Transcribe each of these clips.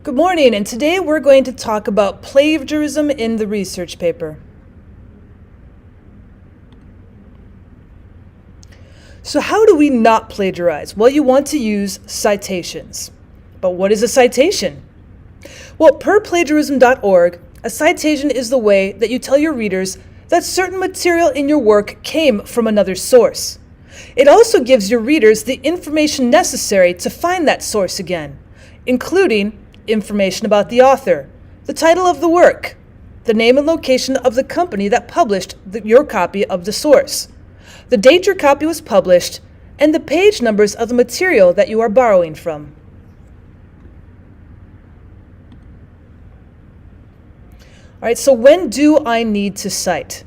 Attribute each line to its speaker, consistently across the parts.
Speaker 1: Good morning, and today we're going to talk about plagiarism in the research paper. So how do we not plagiarize? Well, you want to use citations. But what is a citation? Well, per plagiarism.org, a citation is the way that you tell your readers that certain material in your work came from another source. It also gives your readers the information necessary to find that source again, including information about the author, the title of the work, the name and location of the company that published your copy of the source, the date your copy was published, and the page numbers of the material that you are borrowing from. All right, so when do I need to cite?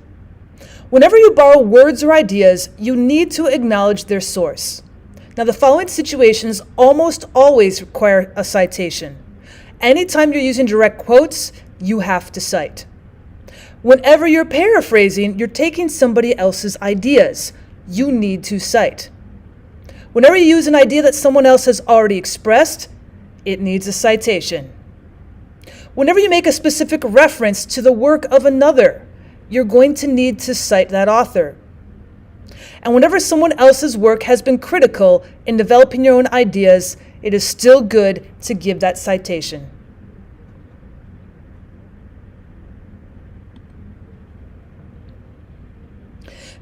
Speaker 1: Whenever you borrow words or ideas, you need to acknowledge their source. Now, the following situations almost always require a citation. Anytime you're using direct quotes, you have to cite. Whenever you're paraphrasing, you're taking somebody else's ideas. You need to cite. Whenever you use an idea that someone else has already expressed, it needs a citation. Whenever you make a specific reference to the work of another, you're going to need to cite that author. And whenever someone else's work has been critical in developing your own ideas, it is still good to give that citation.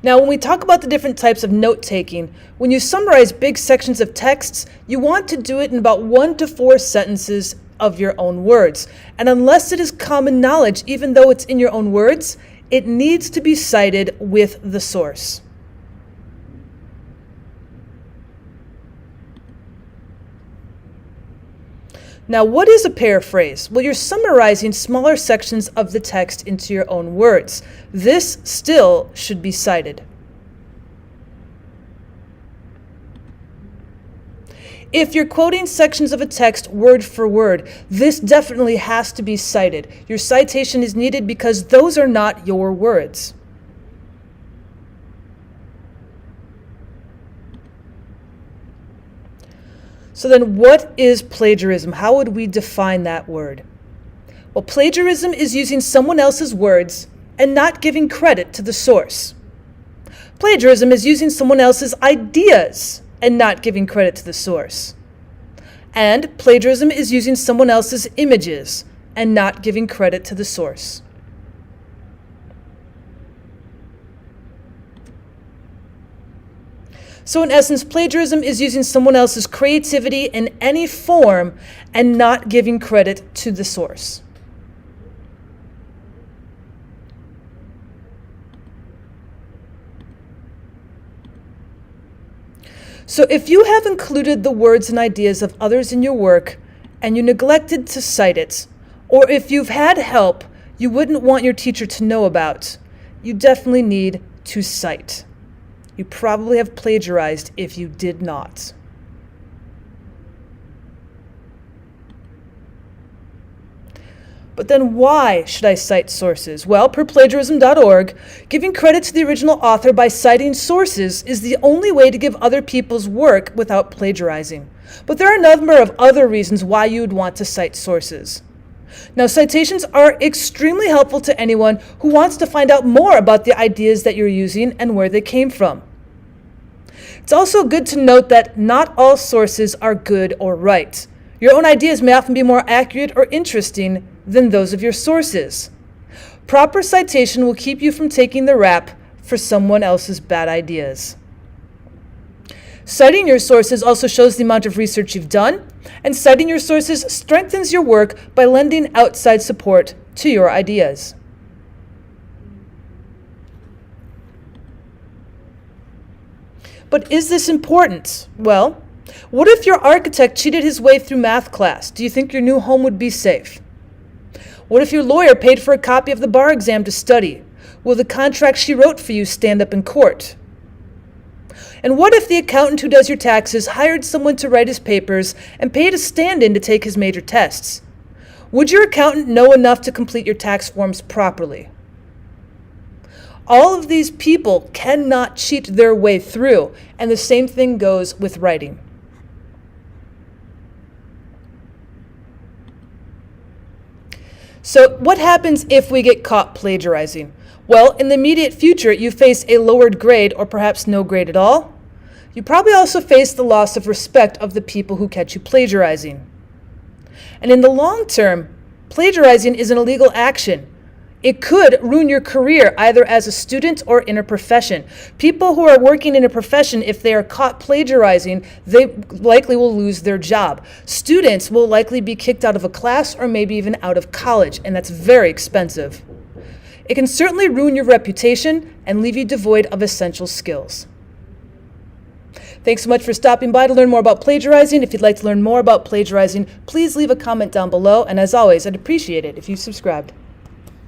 Speaker 1: Now, when we talk about the different types of note-taking, when you summarize big sections of texts, you want to do it in about 1 to 4 sentences of your own words. And unless it is common knowledge, even though it's in your own words, it needs to be cited with the source. Now, what is a paraphrase? Well, you're summarizing smaller sections of the text into your own words. This still should be cited. If you're quoting sections of a text word for word, this definitely has to be cited. Your citation is needed because those are not your words. So then what is plagiarism? How would we define that word? Well, plagiarism is using someone else's words and not giving credit to the source. Plagiarism is using someone else's ideas and not giving credit to the source. And plagiarism is using someone else's images and not giving credit to the source. So in essence, plagiarism is using someone else's creativity in any form and not giving credit to the source. So if you have included the words and ideas of others in your work and you neglected to cite it, or if you've had help you wouldn't want your teacher to know about, you definitely need to cite. You probably have plagiarized if you did not. But then why should I cite sources? Well, per plagiarism.org, giving credit to the original author by citing sources is the only way to give other people's work without plagiarizing. But there are a number of other reasons why you would want to cite sources. Now, citations are extremely helpful to anyone who wants to find out more about the ideas that you're using and where they came from. It's also good to note that not all sources are good or right. Your own ideas may often be more accurate or interesting than those of your sources. Proper citation will keep you from taking the rap for someone else's bad ideas. Citing your sources also shows the amount of research you've done, and citing your sources strengthens your work by lending outside support to your ideas. But is this important? Well, what if your architect cheated his way through math class? Do you think your new home would be safe? What if your lawyer paid for a copy of the bar exam to study? Will the contract she wrote for you stand up in court? And what if the accountant who does your taxes hired someone to write his papers and paid a stand-in to take his major tests? Would your accountant know enough to complete your tax forms properly? All of these people cannot cheat their way through, and the same thing goes with writing. So what happens if we get caught plagiarizing? Well, in the immediate future, you face a lowered grade or perhaps no grade at all. You probably also face the loss of respect of the people who catch you plagiarizing. And in the long term, plagiarizing is an illegal action. It could ruin your career either as a student or in a profession. People who are working in a profession, if they are caught plagiarizing, they likely will lose their job. Students will likely be kicked out of a class or maybe even out of college, and that's very expensive. It can certainly ruin your reputation and leave you devoid of essential skills. Thanks so much for stopping by to learn more about plagiarizing. If you'd like to learn more about plagiarizing, please leave a comment down below. And as always, I'd appreciate it if you subscribed.